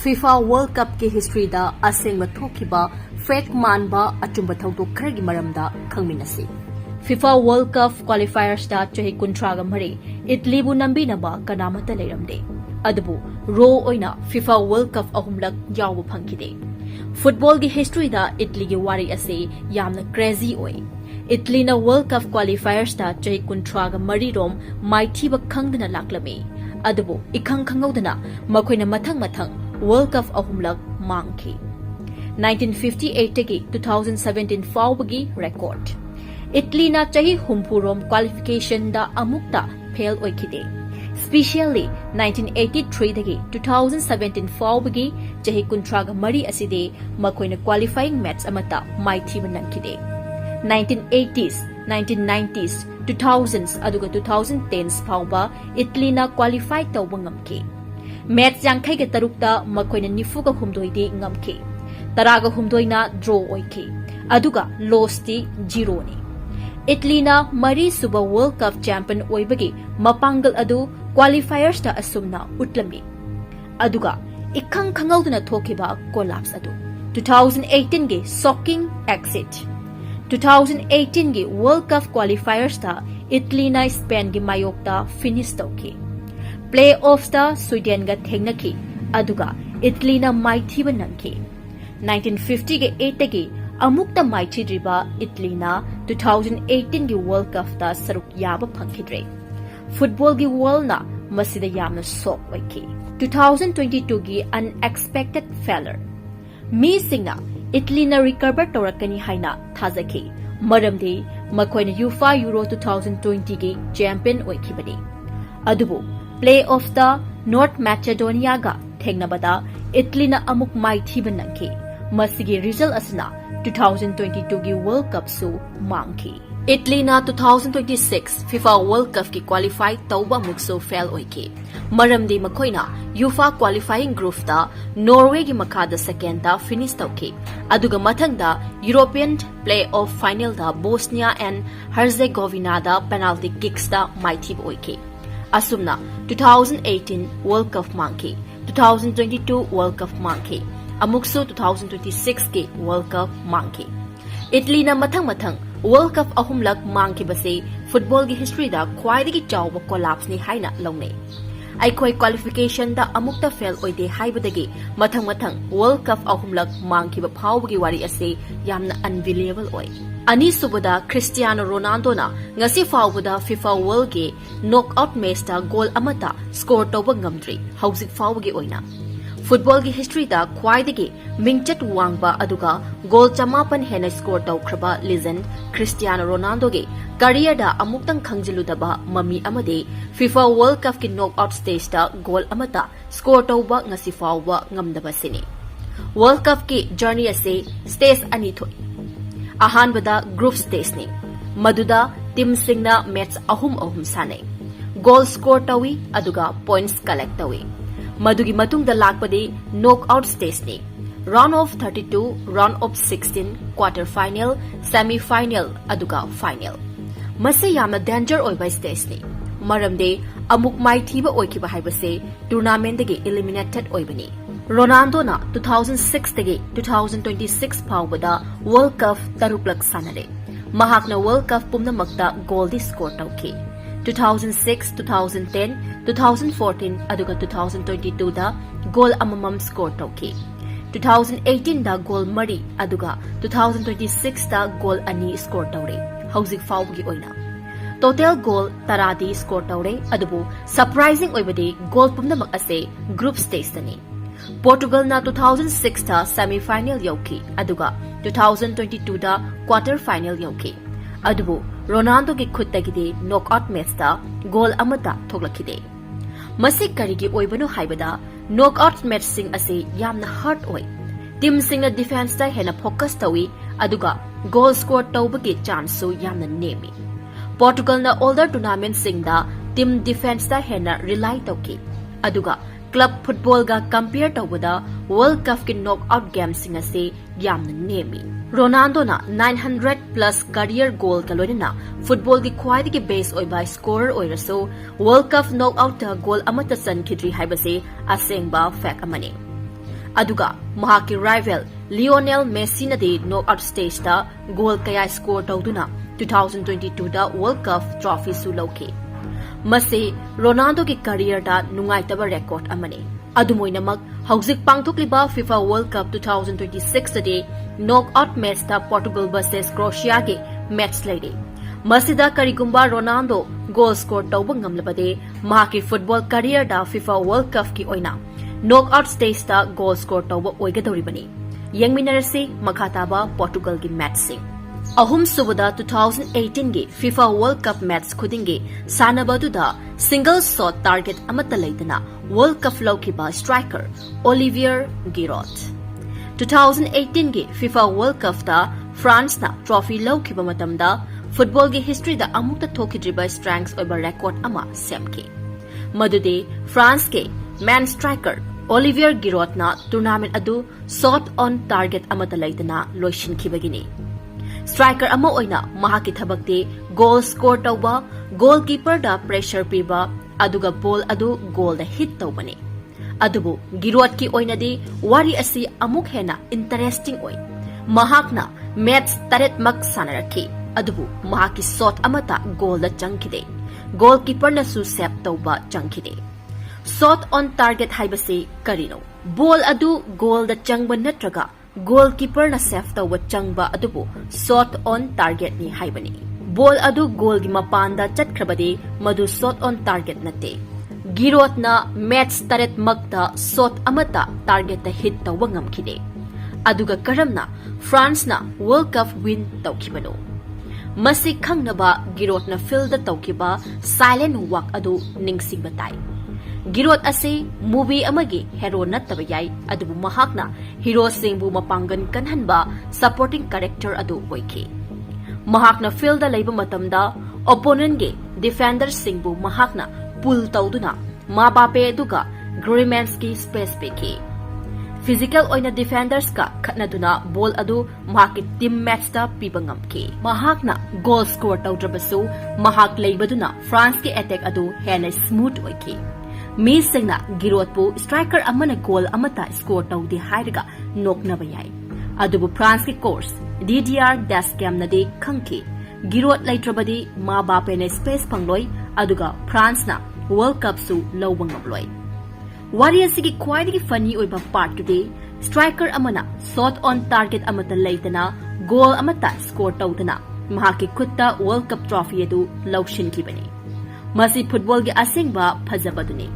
FIFA World Cup ki history da asengma thokiba fake manba achumba Thoudok kharagi maramda khangminasi. FIFA World Cup qualifiers da chahi kuntraga mari Italy bu nambi naba kanamata leiramde. Adabu ro oina FIFA World Cup ahumlak yawu phangkide. Football ki history da Italy ki wari ase yamna crazy oi. Italy na World Cup qualifiers da chahi kuntraga mari rom maithiba khangdana laklami. Adabu ikhang khangaudana makoina mathang World Cup ahumlak mangkhi. 1958 tagi 2017 fawbagi record. Italy na chahi humpurom qualification da amukta fail oikide. Especially 1983 tagi 2017 fawbagi chahi kuntraga mari aside makoina qualifying match amata maithiba nankide. 1980s, 1990s, 2000s aduga 2010s fawba Italy na qualify tawba ngamki. Match yankhai ke tarukta makoina nifuga humdoi di ngamki. Taraga humdoi na draw oiki. Aduga loss di 0 ni. Italy na mari suba World Cup champion oibagi mapangal adu qualifiers ta asumna utlami. Aduga ikhang khangauduna thokiba collapse adu. 2018 ge shocking exit. 2018 ge World Cup qualifiers ta Italy na Spain ge mayokta finish tawki. Playoffs ta Sweden ga thengnaki aduga Italy na maithiba nangki. 1950 ge 8 ge amukta maithidriba Italy na 2018 ge World Cup ta saruk yaba phangkhidre. Football ge world na masida yamna shock oiki. 2022 ge unexpected failure. Mi singna Italy na recover torakani haina thazaki. Maramdi makoina UEFA Euro 2020 ge champion oikibani. Adubu playoff da North Macedonia ga thengnabada Italy na amuk maithiba nangki. Masigi result asna 2022 gi World Cup su mangki. Italy na 2026 FIFA World Cup ki qualify tauba mukso fail oiki. Maramdi makoina UEFA qualifying group da Norway gi makada second da finish tauki. Aduga mathang da European playoff final da Bosnia and Herzegovina da penalty kicks da maithib oiki. Asumna 2018 World Cup mangki, 2022 World Cup mangki. Amukso 2026 ke World Cup mangki. Italy na mathang World Cup ahumlak mangki base football gi history da khwaidagi chawba collapse ni haina longne. Aikoi qualification da amukta fail oide haibadagi mathang World Cup ahumlak mangki ba phawbagi wari ase yamna unbelievable oi. Ani subada Cristiano Ronaldo na ngasi fawbada FIFA World ge knockout match da goal amata score tawba ngamdri hauzik fawbagi oina. Football ki history da khwaidagi mingchat wangba aduga goal chamapan hena score tawkhraba legend Cristiano Ronaldo ge career da amuktang khangjiludaba mami amade FIFA World Cup ki knockout stage da goal amata score tawba ngasi fawba ngamdaba sini. World Cup ki journey ase stage ani thoi. Ahanbada group stage ni. Maduda team singna match ahum sanai. Goal score tawi aduga points collect tawi. Madugi matungda lakpadi knockout stage ni. Round of 32, round of 16, quarter final, semi final aduga final. Mase yamna danger oiba stage ni. Maramde amuk maithiba oikiba haibase tournament dagi eliminated oibani. Ronaldo na 2006 dagi 2026 phawbada World Cup taruklak sanare. Mahakna World Cup pumnamakta goal di score tawki. 2006, 2010, 2014 aduga 2022 da goal amamam score tawki. 2018 da goal mari aduga 2026 da goal ani score tawre. Hauzik fawgi oina. Total goal taradi score tawre adubu surprising oibadi goal pumnamak ase group stage tani. Portugal na 2006 da semi final yauki aduga 2022 da quarter final yauki. Adubu Ronaldo ki khutagide knockout match da goal amata thoklakide. Masik karigi oibanu haibada knockout match sing ase yamna hard oi. Team sing na defense da hena focus tawi aduga goal score tawbagi chance so yamna nemi. Portugal na older tournament sing da team defense da hena rely tawki. Aduga club football ga compare tawbada World Cup ki knockout game sing ase yamna nemi. Ronaldo na 900 plus career goal kalonina football ki khwaidagi base oiba scorer oiraso World Cup knockout ta goal amata san khidri haibase asengba fact amani. Aduga mahaki rival Lionel Messi na di knockout stage da goal kaya score tawduna 2022 da World Cup trophy su lauke. Masi Ronaldo ki career da nungaitaba record amani. Adumoinamak hauzik pangthokliba FIFA World Cup 2026 da knockout match da Portugal versus Croatia ge match leide. Masida karigumba Ronaldo goal score tawba ngamlabade mahaki football career da FIFA World Cup ki oina knockout stage da goal score tawba oigadoribani. Yengminarasi makhataba Portugal gi match sing. Ahum subada 2018 gi FIFA World Cup match khudingi sanabaduda single shot target amata leidana World Cup laukiba striker Olivier Giroud. 2018 gi FIFA World Cup da France na trophy laukiba matamda football gi history da amukta thokidriba strengths oiba record ama semki. Madude France ke man striker Olivier Giroud na tournament adu shot on target amata leidana loishin khibagini. Striker ama oina mahaki thabakte goal score tawba goalkeeper da pressure piba aduga ball adu goal da hit tawbani. Adubu Giroud ki oina di wari asi amuk hena interesting oi. Mahakna match taret mak sanarakhi. Adubu mahaki shot amata goal da changkhide. Goalkeeper na su save tawba changkhide. Shot on target haibase karino. Ball adu goal da changba natraga goalkeeper na save tawba changba adubu shot on target ni haibani. Ball adu goal gi mapanda chatkrabade madu shot on target nate. Giroud na match taret makta shot amata target ta hit tawba ngamkhide. Aduga karamna France na World Cup win tawkhibano. Masi khangnaba Giroud na field da tawkiba silent walk adu ningsingba tai. Giroud ase movie amagi hero nattaba yai adubu mahakna hero singbu mapangan kanhanba supporting character adu oike. Mahakna field da leiba matamda opponent ge defender singbu mahakna pull tawduna Mbappe duga Griezmannski space peke. Physical oina defenders ka khatnaduna ball adu mahaki team match da pibangamke. Mahakna goal score tawdrabasu mahak leibaduna France ki attack adu hena smooth oike. Mi singna Giroud pu striker amana goal amata score tawdi hairaga noknaba yai. Adubu France ki course Didier Deschamps na de khangki. Giroud laitrabadi Mbappe na space pangloi aduga France na World Cup su lawbangabloi. Warriors ki quite funny oiba part today striker amana shot on target amata leitana goal amata score tawdana mahaki khutta World Cup trophy adu lawshin kibani. Masi football gi asingba phajabaduni.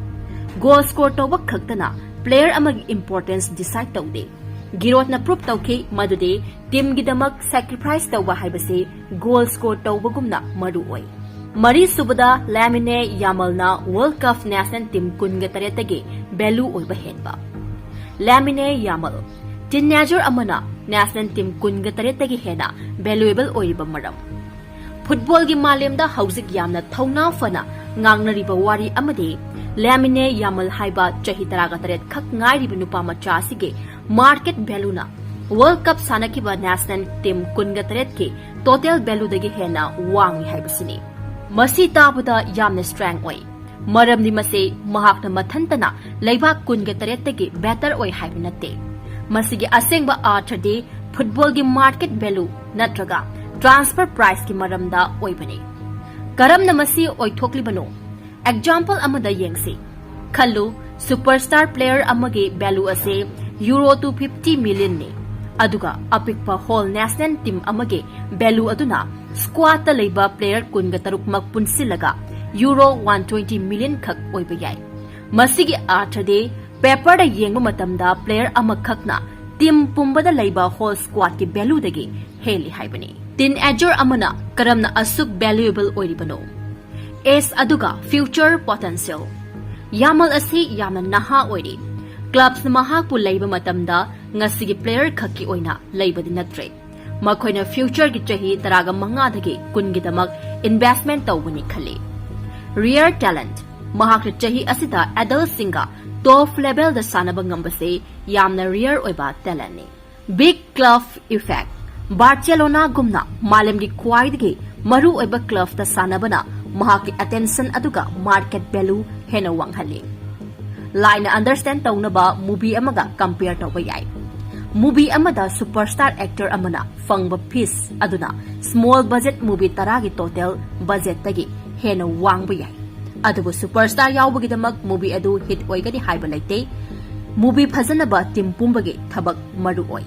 Goal score tawba khaktana player amagi importance decide tawde. Giroud na proof tawke madude team gi damak sacrifice tawba haibase goal score tawba gumna maru oi. Mari subada Lamine Yamal na World Cup national team kunga taretagi belu oiba henba. Lamine Yamal teenager amana national team kunga taretagi hena valuable oiba maram. Football gi malem da hauzik yamna thauna fana ngangnariba wari amade Lamine Yamal haiba chahi taraga taret khak ngairiba nupa macha sige market value na World Cup sanakiba national team kunga taret ke total value dagi hena wangi haibasini. Masi tabada yamna strength oi. Maram ni mase mahakna mathantana leibak kunga taretagi better oi haibinate. Masigi asengba arthade football gi market value natraga transfer price ki maramda oibane. Karam na masi oi thokli bano. Example amada yengsi. Khallu superstar player amagi value ase euro 250 million ne. Aduga apikpa whole national team amagi value aduna squad ta leiba player kunga taruk magpunsilaga euro 120 million khak oiba yai. Masigi arthade paper da yengba matamda player amakhakna team pumbada leiba whole squad ki value dagi heli haibani. Teenager amana karamna asuk valuable oiribano. Ace aduga future potential. Yamal asi yamna naha oiri. Clubs na mahakpu leiba matamda ngasigi player khaki oina leiba di natre. Makoina future gi chahi taraga manga dagi kungi damak investment tawbani khali. Rare talent. Mahakra chahi asida adult singa top level da sanaba ngambase yamna rare oiba talent ni. Big club effect. Barcelona gumna malemdi kwaidagi maru oiba club da sanabana mahaki attention aduga market value hena wanghali. लाइना understand तौनबा movie अमगा compare तौबा याय movie अमदा superstar actor अमना फंगबा fees अदुना small budget movie तरागी total budget तगी हेना वांगबा याय अदुबु superstar यावबगिदमक movie अदु hit ओइगनि हाइबा लैते movie फजनबा team पुंबगे थबक मरु ओइ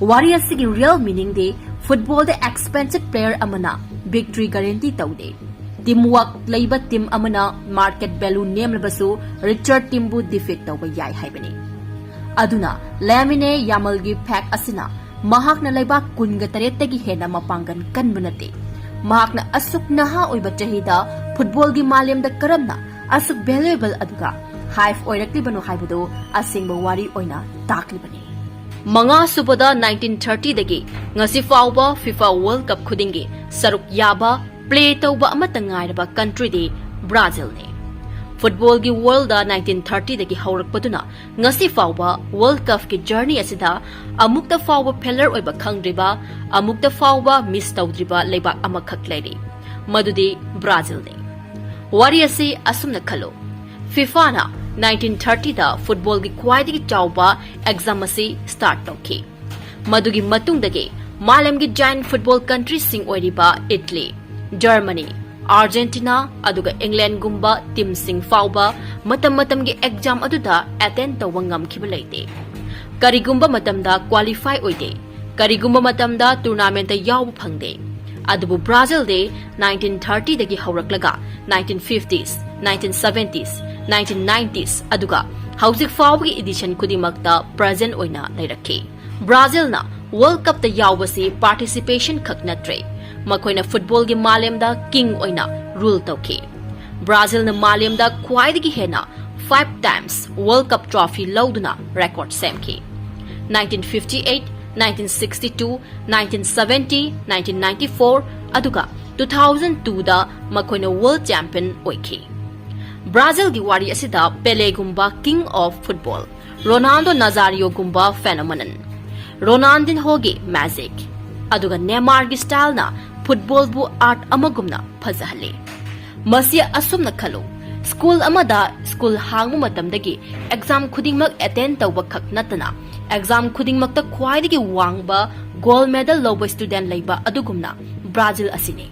वारी असिगी real meaning दे football दे expensive player अमना victory guarantee तौदे team work लैबा team अमना market value नेमलबसु Richard team बु defeat तौबा याय हाइबनि अदुना लेमिने यामलगी फैक्ट असिना महाकना लैबा कुनगा तरेतगी हेना मपांगन कनबनते महाकना असुक नहा ओइबा चहिदा फुटबॉल गी मालेमदा करमना असुक वैल्यूएबल अदुगा हाइफ ओइरक्लिबनो हाइबदो असिंगबा वारी ओइना ताकलिबनि मंगा सुबदा 1930 दगी ngasi fawba FIFA World Cup khudingi saruk yaba play tawba amata ngairaba country di Brazil ne football gi world da 1930 dagi haurakpaduna ngasi fawba World Cup ki journey asida amukta fawba failure oiba khangdriba amukta fawba miss tawdriba leibak amakhak leiri madudi Brazil ne wari asi asumna khalo FIFA na 1930 da football gi khwaidagi chawba exam asi start tawki madugi matungdagi malam gi giant football countries sing oiriba Italy Germany Argentina aduga England gumba team sing fawba matam gi exam aduda attend tawba ngamkhiba leite karigumba matamda qualify oide karigumba matamda tournament ta yaw phangde adubu Brazil de 1930 dagi hawraklaga 1950s 1970s 1990s aduga housing fawgi edition kudimakta present oina lairakhe Brazil na World Cup ta yawbasi participation khaknatre makoina football gi malem da king oina rule tawke Brazil na malem da khwaidagi hena 5 times World Cup trophy loduna record semke 1958 1962 1970 1994 aduga 2002 da makoina world champion oike Brazil gi wari asida Pele gumba king of football Ronaldo Nazario gumba phenomenon Ronaldinho gi magic aduga Neymar gi style na football bu art amagumna phazahale masia asumna khalo school amada school hangmu matamdagi exam khudingmak attend tawba khak natana exam khudingmak ta khwaidagi wangba gold medal loba student leiba adugumna Brazil asine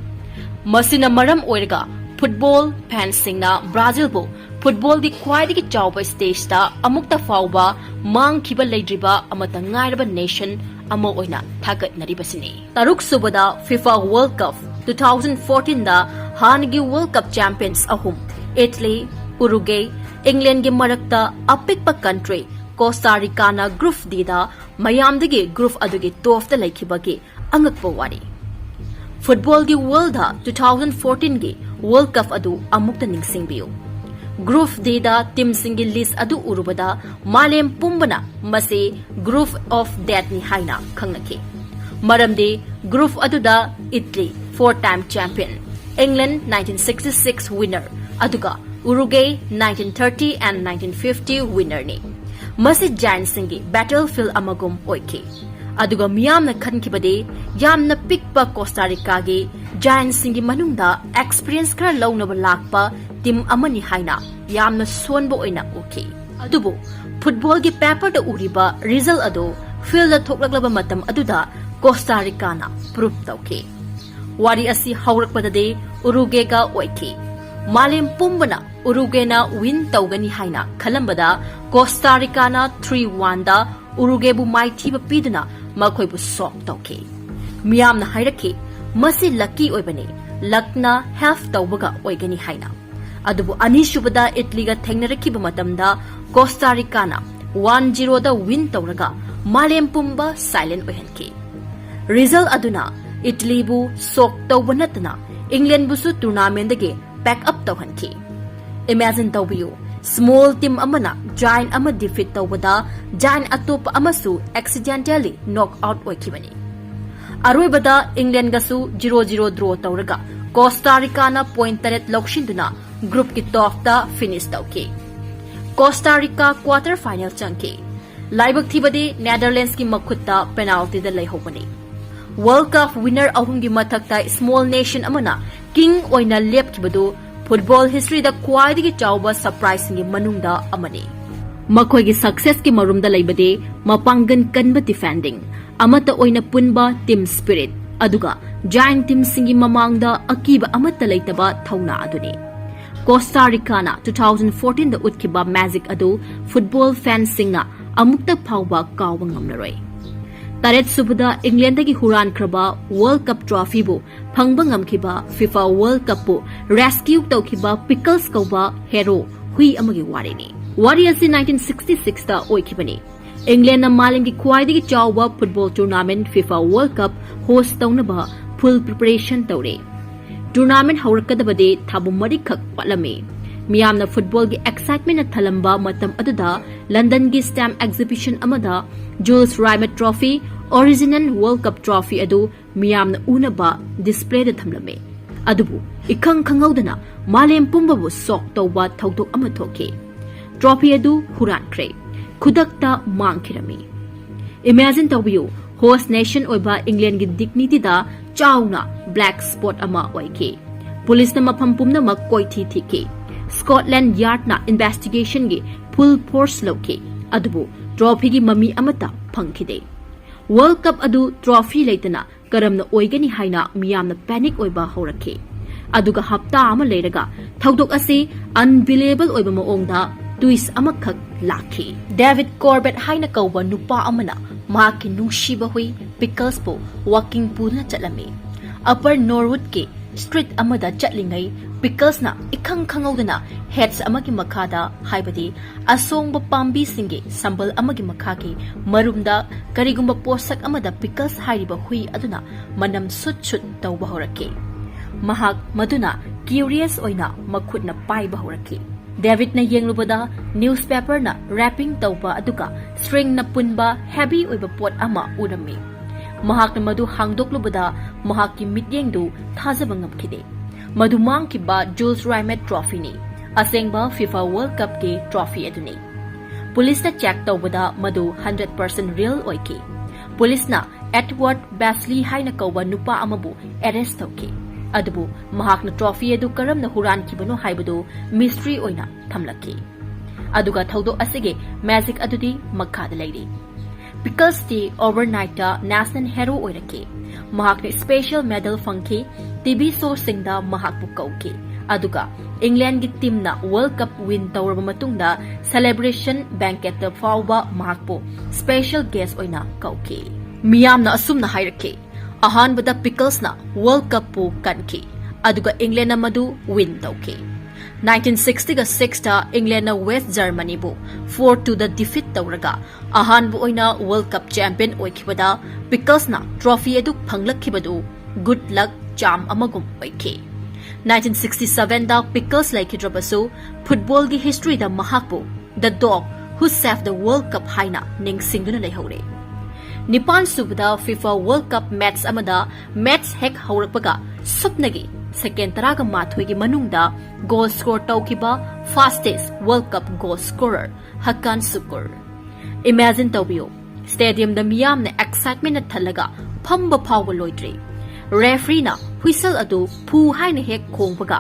masina maram oirga football fans singna Brazil bu football di khwaidagi chawba stage ta amukta fawba Mangkhiba leidriba amata ngairaba nation ama oina thagat naribasini taruk subada FIFA World Cup 2014 da hangi World Cup champions ahum Italy Uruguay England gi marakta apikpa country Costa Rica na group D da mayamdagi group adugi top da laikhibagi angakpa wari football gi world da 2014 gi World Cup adu amukta ningsingbiu Group D da team single list adu urubada malem pumbana mase group of death ni haina khangnaki maramde group adu da Italy 4-time champion England 1966 winner aduga Uruguay 1930 and 1950 winner ni mase giant singi battlefield amagum oike aduga miyamna khankhibade yamna pikpa Costa Rica gi giant singi manungda experience kara lawnaba lakpa team amani haina yamna sonbo oina okay adubu football gi paper da uriba result ado field da thoklaglaba matam aduda Costa Rica na proof tawke wari asi haurakpada de Uruguay ga oike malem pumbana Uruguay na win tawgani haina khalambada Costa Rica na 3-1 da Uruguay bu mai thiba piduna makhoi bu sok tawke miyamna hairake masi lucky oibane lakna half tawbaga oigani haina adubu anishubada Italy ga thengnarakhiba matamda Costa Rica na 1-0 da win tawraga malem pumba silent ohenke result aduna Italy bu sok tawba natna England bu su tournament dage back up tawhanki imagine tawbiyo small team amana giant ama defeat tawbada giant atop amasu accidentally knock out oikibani aroibada England gasu 0-0 draw tawraga Costa Rica na point taret lokshinduna group ki top ta finish tawke Costa Rica quarter final changke laibak thibade Netherlands ki makhutta penalty da leihobani World Cup winner ahum gi mathakta small nation amana king oina lepkibadu football history da kwai chawba surprising manungda amani. Makhoigi success ki marumda laibade mapangan kanba defending amata oina punba team spirit aduga giant team singi mamangda akiba amata laitaba thauna aduni. Costa Rica na 2014 da utkiba magic adu football fans singna amukta phawba kawba ngamnaroi. Taret subada England dagi huran kraba World Cup trophy bu phangba ngamkhiba FIFA World Cup bu rescue tawkhiba Pickles kauba hero hui amagi warini. Wari asi 1966 da oikhibani. England na malimgi khwaidagi chawba football tournament FIFA World Cup host tawnaba full preparation tawre. Tournament haurakadabade thabu marikhak patlame. Miyamna football gi excitement na thalamba matam aduda London gi stamp exhibition amada Jules Rimet Trophy original World Cup trophy adu miyamna unaba display da thamlame. Adubu ikhang khangaudana malem pumbabu sok tawba Thoudok ama thoke. Trophy adu hurankre. Khudakta mangkhirami. Imagine tawbiyo host nation oiba England gi dignity da chawna black spot ama oike. Police na mafam pumna makoithi thike. Scotland Yard na investigation gi full force loke. Adubu trophy gi mami amata phangkhide. World Cup adu trophy leitana karamna oigani haina miyamna panic oiba horakhe. Aduga hapta ama leiraga Thoudok ase unbelievable oiba maongda twist amakhak lakhi. David Corbett haina kauba nupa amana mahaki nungsiba hui Pickles po walking pool na chatlame. Upper Norwood ke street amada chatlingai Pickles na ikhang khangaudana heads amagi makhada haibadi asongba pambi singe sambal amagi makhaki marumda karigumba posak amada Pickles hairiba hui aduna manam sut tawba horake. Mahak maduna curious oina makhutna paiba horake. David na yenglubada newspaper na wrapping tawba aduga string na punba heavy oiba pot ama urami. Mahak na madu hangdoklubada mahaki mityengdu thajaba ngamkhide. Madu Mangkhiba Jules Rimet Trophy ni asengba FIFA World Cup ke trophy aduni. Police na check tawbada madu 100% real oike. Police na Edward Basley haina kauba nupa amabu arrest tawke. Adubu mahak na trophy adu karam na huran kibano haibadu mystery oina thamlaki. Aduga Thoudok asige magic adudi makhada leiri. Pickles ti overnight ta national hero oirake. Mahak na special medal fangkhi TV show singda mahak bu kauke. Aduga England gi team na World Cup win tawraba matungda celebration banquet ta fawba mahak po special guest oina kauke. Miyam na asum na hairake. Ahanbada Pickles na World Cup po kanki. Aduga England na madu win tawke. 1960 ga 6 ta England na West Germany bu 4-2 da defeat tawraga ahanbu oina World Cup champion oikhibada Pickles na trophy edu phanglakhibadu good luck charm amagum oike. 1967 da Pickles laikhidrabasu football gi history da mahakbu the dog who saved the World Cup haina ningsingduna leihore. Nipan subda FIFA World Cup match amada match hek haurakpaga supnagi second taraga mathoigi manungda goal score tawkiba fastest World Cup goal scorer Hakan Sukur. Imagine tawbiyo stadium da miyam na excitement na thalaga phamba phawba loidre. Referee na whistle adu phu haina hek khongpaga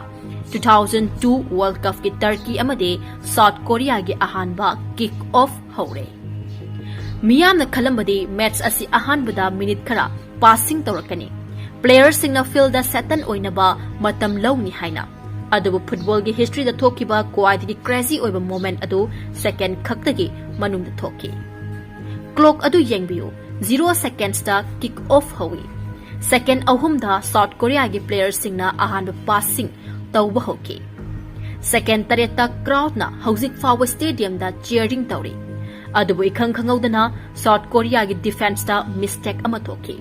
2002 World Cup ki Turkey amade South Korea gi ahanba kick off hore. Miyam na khalambadi match asi ahanbada minute khara passing tawrakani. Players singna field da setan oinaba matam lawni haina. Adubu football gi history da thokiba quite crazy oiba moment adu second khaktagi manung da thoki. Clock adu yengbiu 0 seconds da kick off hawi. Second ahum da South Korea gi players singna ahanba passing tawba hoki. Second tareta crowd na hauzik fawa stadium da cheering tawri. Adubu ikhang khangaudana South Korea gi defense da mistake ama thoki.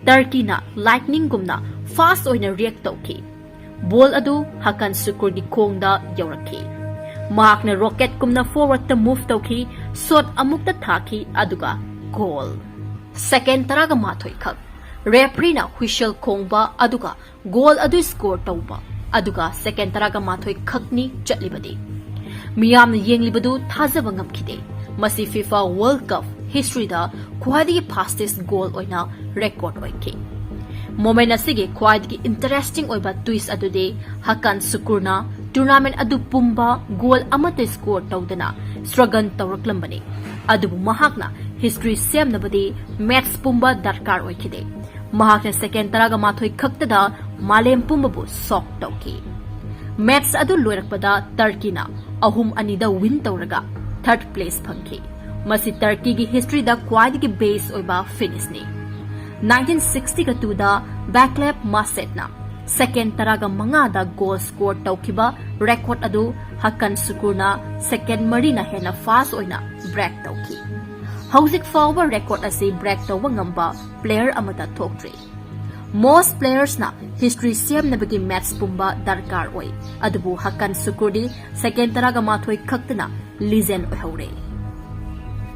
Turkey na lightning gumna fast oina react tawki. Ball adu Hakan Sukur gi khongda yauraki. Mahak na rocket gumna forward ta move tawki shot amukta thaki aduga goal. Second taraga mathoi khak. Referee na whistle khongba aduga goal adu score tawba. Aduga second taraga mathoi khakni chatlibadi. Miyam yenglibadu thajaba ngamkhide. Masi FIFA World Cup history da khwadi fastest goal oina record oike. Moment asige khwaidagi interesting oiba twist adude Hakan Sukurna tournament adu pumba goal amate score tawdana struggle tawraklambani. Adubu mahakna history semnabadi match pumba darkar oikide. Mahakna second taraga mathoi khaktada malem pumbabu sok tawki. Match adu loirakpada Turkey na ahum anida win tawraga third place phangkhi. Masi Turkey gi history da khwaidagi base oiba finish ni. 1962 da MacLeod Masetna second taraga manga da goal score tawkiba record adu Hakan Sukurna second marina hena fast oina break tawki. Hauzik forward record asi break tawa ngamba player amata thoktre. Most players na history same nabagi match pumba darkar oi. Adubu Hakan Sukurdi second taraga mathoi khaktana legend ohaure.